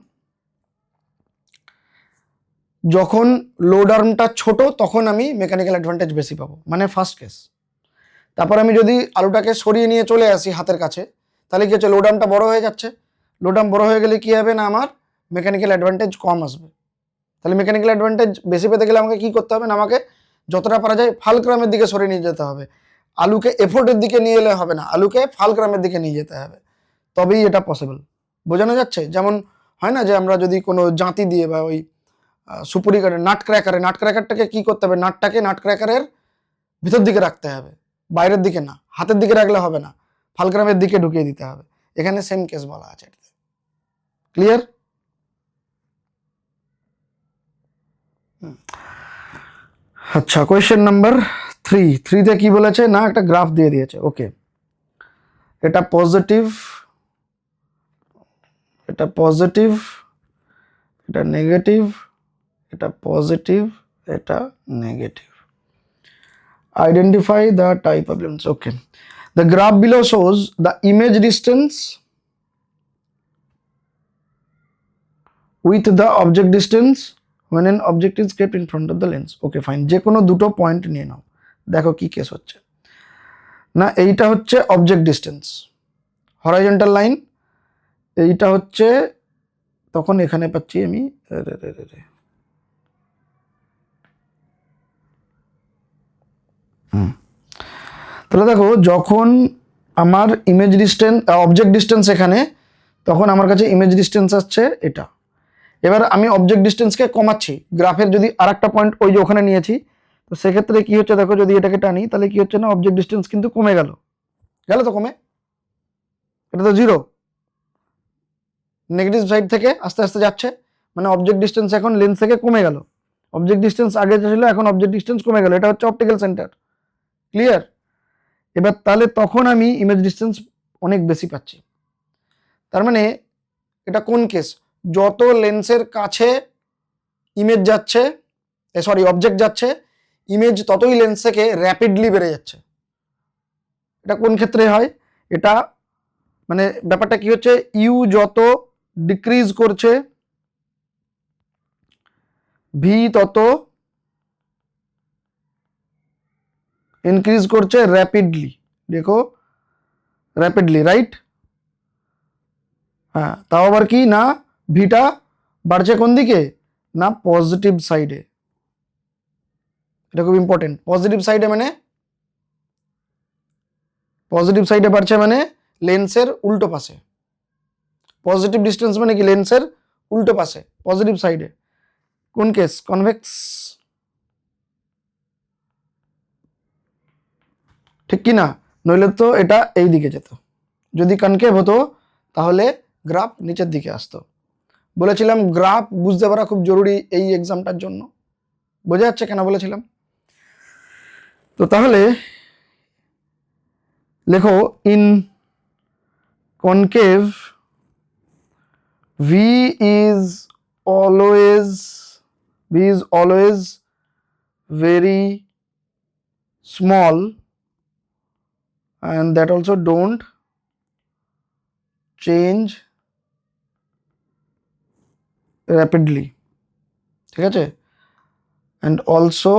যখন লোড আর্মটা ছোট তখন আমি মেকানিক্যাল অ্যাডভান্টেজ বেশি পাবো, মানে ফার্স্ট কেস। তারপর আমি যদি আলুটাকে সরিয়ে নিয়ে চলে আসি হাতের কাছে, তাহলে কি হচ্ছে, লোড আর্মটা বড় হয়ে যাচ্ছে, লোড আর্ম বড় হয়ে গেলে কি হবে, না আমার মেকানিক্যাল অ্যাডভান্টেজ কম আসবে। তাহলে মেকানিক্যাল অ্যাডভান্টেজ বেশি পেতে গেলে আমাকে কি করতে হবে, না আমাকে যতটা পারা যায় ফালক্রামের দিকে সরিয়ে নিয়ে যেতে হবে, আলুকে এফোর্টের দিকে নিয়ে এলে হবে না, আলুকে ফালক্রামের দিকে নিয়ে যেতে হবে, তবেই এটা পসিবল। বোঝানো যাচ্ছে? যেমন হয় না যে আমরা যদি কোনো জাঁতি দিয়ে বা ওই সুপুরি কাটে, নাট ক্র্যাকারটাকে কি করতে হবে, নাটটাকে নাট ক্র্যাকারের ভিতর দিকে রাখতে হবে, বাইরের দিকে না, হাতের দিকে রাখলে হবে না, ফালক্রামের দিকে ঢুকিয়ে দিতে হবে। এখানে সেম কেস বলা আছে, ক্লিয়ার? আচ্ছা, কোয়েশ্চেন নাম্বার 3 কি বলেছে, না একটা গ্রাফ দিয়ে দিয়েছে, ওকে, এটা পজিটিভ, এটা পজিটিভ, এটা নেগেটিভ, এটা পজিটিভ, এটা negative, identify the type of lens, okay. The graph below shows the image distance with the object distance when an object is kept in front of the lens, okay fine, যে কোনো দুটো point নিয়ে নাও, দেখো কি case হচ্ছে, না এইটা হচ্ছে অবজেক্ট ডিস্টেন্স হরাইজন্টাল লাইন, এইটা হচ্ছে, তখন এখানে পাচ্ছি আমি তাহলে দেখো যখন আমার ইমেজ ডিস্টেন্স অবজেক্ট ডিস্টেন্স এখানে, তখন আমার কাছে ইমেজ ডিস্টেন্স আসছে এটা। এবার আমি অবজেক্ট ডিস্টেন্সকে কমাচ্ছি, গ্রাফের যদি আরেকটা পয়েন্ট ওই যে ওখানে নিয়েছি, তো সেক্ষেত্রে কি হচ্ছে দেখো, যদি এটাকে টানি তাহলে কি হচ্ছে, না অবজেক্ট ডিস্টেন্স কিন্তু কমে গেল, তো কমে, এটা তো 0, নেগেটিভ সাইড থেকে আস্তে আস্তে যাচ্ছে, মানে অবজেক্ট ডিস্টেন্স এখন লেন্স থেকে কমে গেল, অবজেক্ট ডিস্টেন্স আগে ছিল এখন অবজেক্ট ডিস্টেন্স কমে গেল, এটা হচ্ছে অপটিক্যাল সেন্টার, ক্লিয়ার? এবার তাহলে তখন আমি ইমেজ ডিস্টেন্স অনেক বেশি পাচ্ছি, তার মানে এটা কোন কেস, যত লেন্সের কাছে ইমেজ যাচ্ছে, সরি অবজেক্ট যাচ্ছে, ইমেজ ততই লেন্স থেকে র্যাপিডলি বেড়ে যাচ্ছে, এটা কোন ক্ষেত্রে হয়? এটা মানে ব্যাপারটা কি হচ্ছে, ইউ যত ডিক্রিজ করছে ভি তত ইনক্রিজ করছে র্যাপিডলি। দেখো র্যাপিডলি, রাইট? হ্যাঁ, তাও আবার কি না, ভিটা বাড়ছে কোন দিকে না, পজিটিভ সাইডে। এটা খুব ইম্পর্টেন্ট। পজিটিভ সাইডে মানে, পজিটিভ সাইডে বাড়ছে মানে লেন্সের উল্টো পাশে। পজিটিভ ডিস্টেন্স মানে কি, লেন্সের উল্টো পাশে, পজিটিভ সাইডে। কোন কেস? কনভেক্স, ঠিক কি না? নইলে তো এটা এই দিকে যেত। যদি কনকেভ হতো তাহলে গ্রাফ নিচের দিকে আসতো। বলেছিলাম গ্রাফ বুঝতে পারা খুব জরুরি এই এক্সামটার জন্য। বোঝা যাচ্ছে কেন বলেছিলাম? তো তাহলে লেখো, in concave V is always very small, and that also don't change rapidly, ঠিক আছে? And also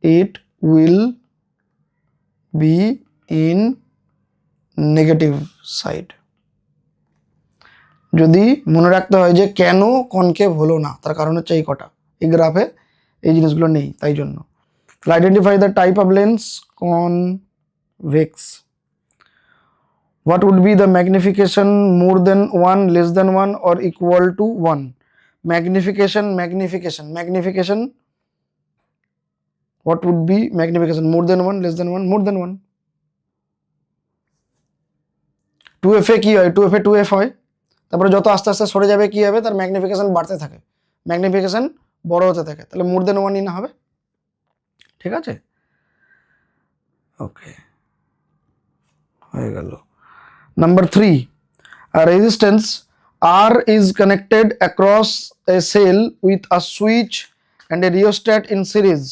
it will be in negative side. যদি মনে রাখতে হয় যে কেন কনকেভ হলো না, তার কারণ হচ্ছে এই কটা, এই গ্রাফে এই জিনিসগুলো নেই, তাই জন্য। Identify the type of lens convex. What would be the magnification? More than 1, less than 1, or equal to 1? Magnification. What would be magnification? More than 1, less than 1, more than 1. 2f কি হয়? 2f 2f হয়। তারপরে যত আস্তে আস্তে সরে যাবে কি হবে, তার ম্যাগনিফিকেশন বাড়তে থাকে, ম্যাগনিফিকেশন বড় হতে থাকে, তাহলে মোর দেন 1 না হবে। ঠিক আছে, ওকে, হয়ে গেল। Number 3, a resistance R is connected across a cell with a switch and a rheostat in series.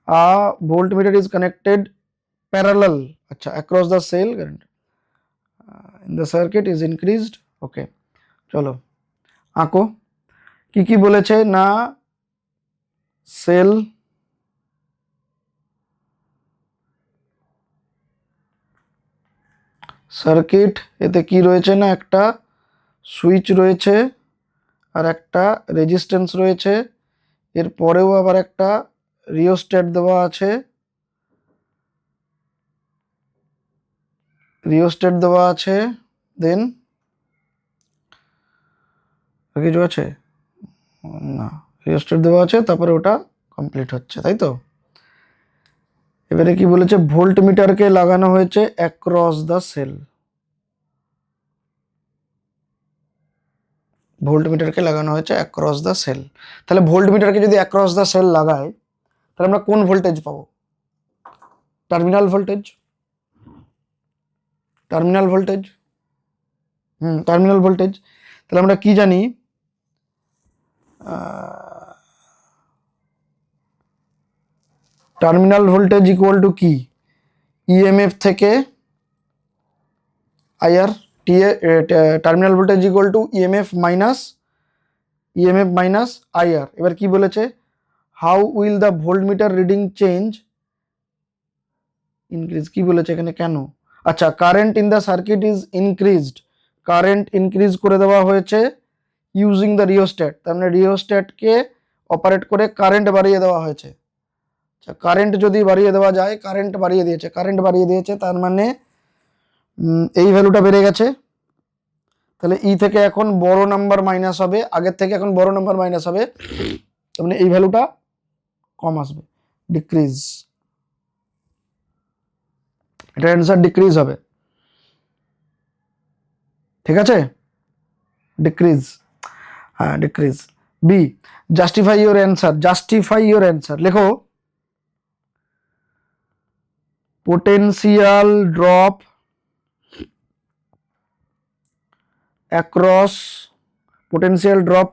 A voltmeter is connected parallel, acha, across the cell current in the circuit is increased. Okay, চলো আঁকো। কি কি বলেছে না, sell circuit, এতে কি রয়েছে না, একটা সুইচ রয়েছে আর একটা রেজিস্ট্যান্স রয়েছে, এর পরেও আবার একটা রিওস্ট্যাট দেওয়া আছে, দেন কিছু আছে না, রিওস্ট্যাট দেওয়া আছে, তারপরে ওটা কমপ্লিট হচ্ছে, তাই তো। এবারে কি বলেছে, ভোল্ট মিটারকে লাগানো হয়েছে অ্যাক্রস দ্য সেল। ভোল্ট মিটারকে লাগানো হয়েছে অ্যাক্রস দ্য সেল। তাহলে ভোল্ট মিটারকে যদি অ্যাক্রস দ্য সেল লাগাই, তাহলে আমরা কোন ভোল্টেজ পাবো? Terminal voltage. টার্মিনাল ভোল্টেজ তাহলে আমরা কি জানি, টার্মিনাল ভোল্টেজ ইকুয়াল টু কি, ইএমএফ থেকে IR. Terminal voltage equal to EMF minus IR. এবার কি বলেছে, how will the voltmeter reading change increase, কি বলেছে এখানে, কেন? আচ্ছা, current in the circuit is increased, current increase করে দেওয়া হয়েছে ইউজিং দ্য রিওস্ট্যাট, তার মানে রিওস্ট্যাটকে অপারেট করে কারেন্ট বাড়িয়ে দেওয়া হয়েছে। আচ্ছা, কারেন্ট যদি বাড়িয়ে দেওয়া যায়, কারেন্ট বাড়িয়ে দিয়েছে, তার মানে এই ভ্যালুটা বেড়ে গেছে, তাহলে ই থেকে এখন বড় নাম্বার মাইনাস হবে, আগের থেকে এখন বড় নাম্বার মাইনাস হবে, তার মানে এই ভ্যালুটা কম আসবে, ডিক্রিজ। এটা অ্যান্সার ডিক্রিজ হবে, ঠিক আছে, ডিক্রিজ, হ্যাঁ decrease. B, justify your answer. লেখো, potential drop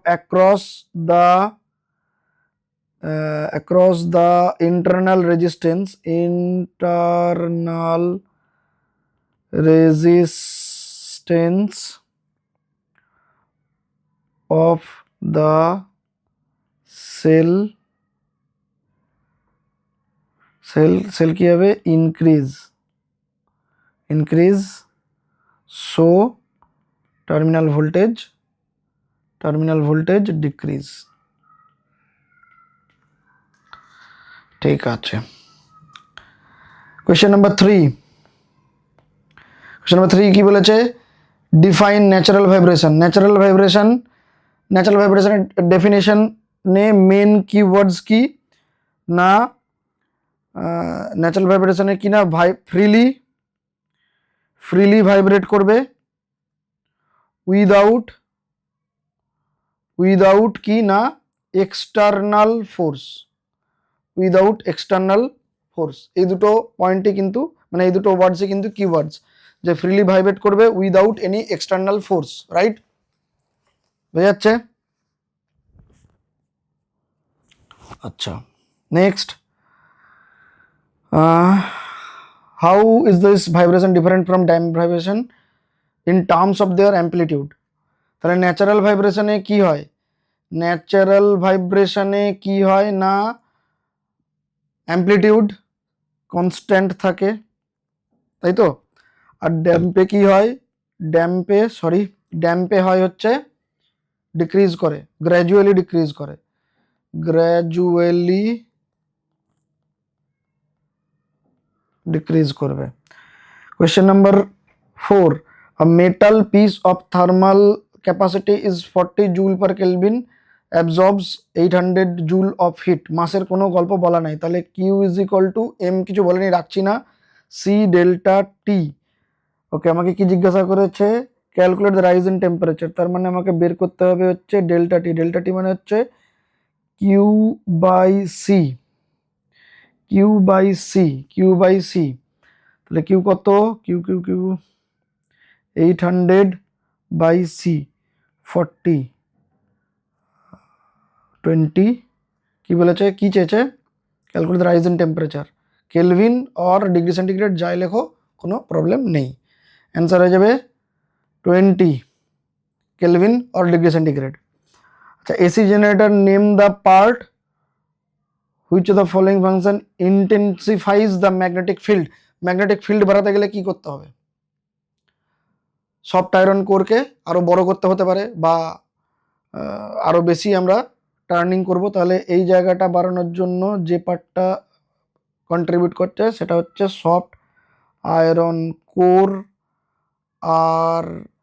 across the across the internal resistance of the cell কি হবে increase so terminal voltage decrease. ঠিক আছে। কোয়েশ্চেন নাম্বার 3 কি বলেছে? Define natural vibration. ন্যাচারাল ভাইব্রেশনের ডেফিনেশন নে মেন কিওয়ার্ডস কি না? ন্যাচারাল ভাইব্রেশনে কি না ফ্রিলি ভাইব্রেট করবে, উইদাউট কি না এক্সটার্নাল ফোর্স, এই দুটো পয়েন্টে কিন্তু মানে এই দুটো ওয়ার্ডসে কিন্তু কিওয়ার্ডস, যে ফ্রিলি ভাইব্রেট করবে without any external force, right? বুঝা যাচ্ছে? আচ্ছা, next, how is this vibration different from damp vibration in terms of their amplitude? তাহলে ন্যাচারাল ভাইব্রেশনে কি হয়? ন্যাচারাল ভাইব্রেশনে কি হয় না অ্যাম্পলিটিউড কনস্ট্যান্ট থাকে, তাই তো? আর ড্যাম্পে কি হয়? ড্যাম্পে হয় হচ্ছে ডিক্রিজ করে, গ্র্যাজুয়ালি ডিক্রিজ করবে। Question number 4, a metal piece of thermal capacity is 40 joule per Kelvin absorbs 800 joule of heat. মাসের কোনো গল্প বলা নাই, তাহলে Q is equal to M কিছু বলেনি, রাখছি না, C ডেল্টা T। ওকে, আমাকে কি জিজ্ঞাসা করেছে? Calculate the rise in temperature, তার মানে আমাকে বের করতে হবে হচ্ছে ডেল্টা টি মানে হচ্ছে Q বাই সি। তাহলে কিউ কত? কিউ 800 বাই সি 40 20, কি বলেছে, কি চেয়েছে? Calculate the rise in temperature, kelvin or degree centigrade যাই লেখো কোনো প্রবলেম নেই। অ্যান্সার হয়ে যাবে 20 কেলভিন অর ডিগ্রি সেন্টিগ্রেড। আচ্ছা, AC generator name the part which of the following function intensifies the magnetic field বাড়াতে গেলে কি করতে হবে? সফট আয়রন কোরকে আরো বড় করতে হতে পারে, বা আরো বেশি আমরা টার্নিং করব, তাহলে এই জায়গাটা বাড়ানোর জন্য যে পার্টটা কন্ট্রিবিউট করছে সেটা হচ্ছে সফট আয়রন কোর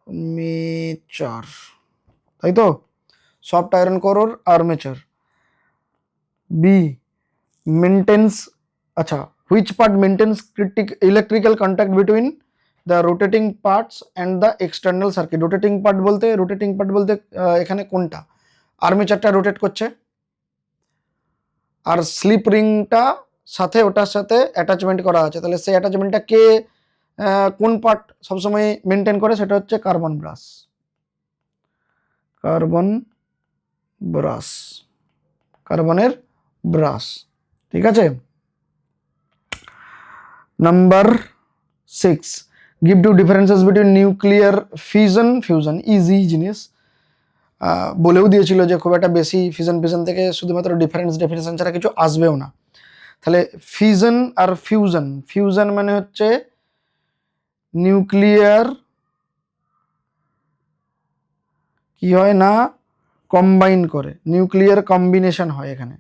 আর্মেচার, তাই তো? সফট আয়রন কোর আর আর্মেচার। বি মেনটেন্স, আচ্ছা, which part maintains electrical contact between the rotating parts and the external circuit. Rotating part বলতে এখানে কোনটা? আর্মেচারটা রোটেট করছে, আর স্লিপ রিংটা সাথে ওটার সাথে অ্যাটাচমেন্ট করা আছে, তাহলে সেই অ্যাটাচমেন্টটা কে কোন পার্ট সবসময় মেনটেন করে? সেটা হচ্ছে কার্বনের ব্রাশ, ঠিক আছে? Number 6, give two differences between nuclear fusion. Easy জিনিস, বলেও দিয়েছিল যে খুব একটা বেশি ফিউশন থেকে শুধুমাত্র ডেফিনেশন ছাড়া কিছু আসবেও না। তাহলে ফিউশন আর ফিউশন মানে হচ্ছে নিউক্লিয়ার কি হয় না কম্বাইন করে, নিউক্লিয়ার কম্বিনেশন হয়, এখানে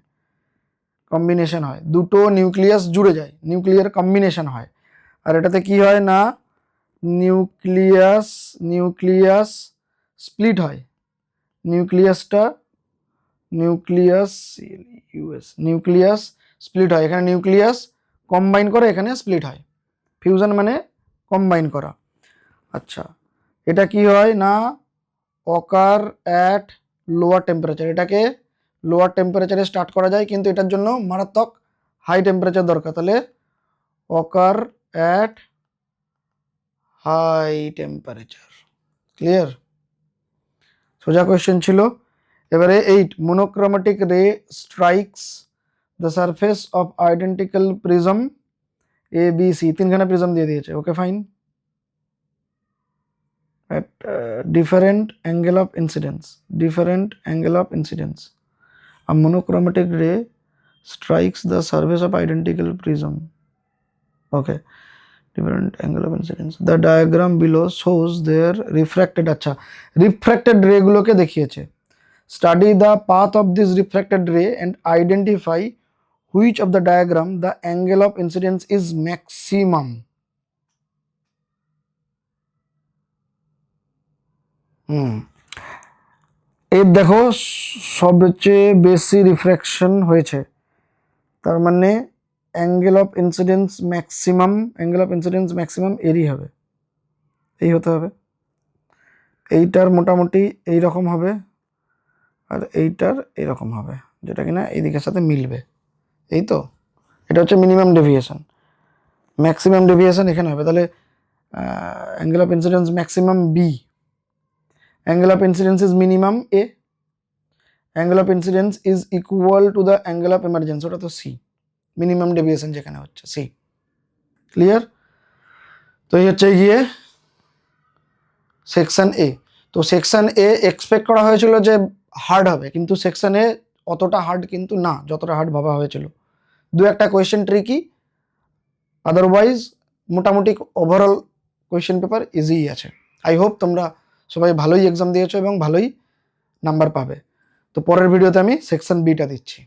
কম্বিনেশন হয়, দুটো নিউক্লিয়াস জুড়ে যায়, নিউক্লিয়ার কম্বিনেশন হয়। আর এটাতে কি হয় না নিউক্লিয়াস স্প্লিট হয়, নিউক্লিয়াস স্প্লিট হয়, এখানে নিউক্লিয়াস কম্বাইন করে, এখানে স্প্লিট হয়। ফিউশন মানে কম্বাইন করা। আচ্ছা, এটা কি হয় না অকার অ্যাট লোয়ার টেম্পারেচার, এটাকে লোয়ার টেম্পারেচারে স্টার্ট করা যায়, কিন্তু এটার জন্য মারাত্মক হাই টেম্পারেচার দরকার, তাহলে occur at high temperature. Clear? সোজা কোয়েশ্চেন ছিল। এবারে 8, monochromatic ray strikes the surface of identical prism A B C, তিনখানা প্রিজম দিয়ে দিয়েছে, okay fine, at different angle of incidence a monochromatic ray strikes the surface of identical prism, okay, different angle of incidence. The diagram below shows their refracted, acha refracted ray guloke দেখিয়েছে, study the path of this refracted ray and identify which of the diagram the angle of incidence is maximum. এর দেখো সবচেয়ে বেশি refraction হয়েছে, তার মানে angle of incidence maximum এরই হবে, এই হতে হবে, এইটার মোটামুটি এই রকম হবে আর এইটার এইরকম হবে, যেটা কিনা এই দিকের সাথে মিলবে, এই তো, এটা হচ্ছে মিনিমাম ডেভিয়েশন, ম্যাক্সিমাম ডেভিয়েশন এখানে হবে, তাহলে angle of incidence maximum B, angle of incidence is minimum A, angle of incidence is equal to the angle of emergence, ওটা তো C, minimum deviation যেখানে হচ্ছে C, ক্লিয়ার? তো এই হচ্ছে গিয়ে সেকশন এ। তো সেকশন এ এক্সপেক্ট করা হয়েছিল যে হার্ড হবে, কিন্তু সেকশন এ অতটা হার্ড কিন্তু না, যতটা হার্ড ভাবা হয়েছিল, দু একটা কোয়েশ্চেন ট্রিকি, আদারওয়াইজ মোটামুটি ওভারঅল কোয়েশ্চেন পেপার ইজি আছে। আই হোপ তোমরা সবাই ভালোই এক্সাম দিয়েছো এবং ভালোই নাম্বার পাবে। তো পরের ভিডিওতে আমি সেকশন বিটা দিচ্ছি।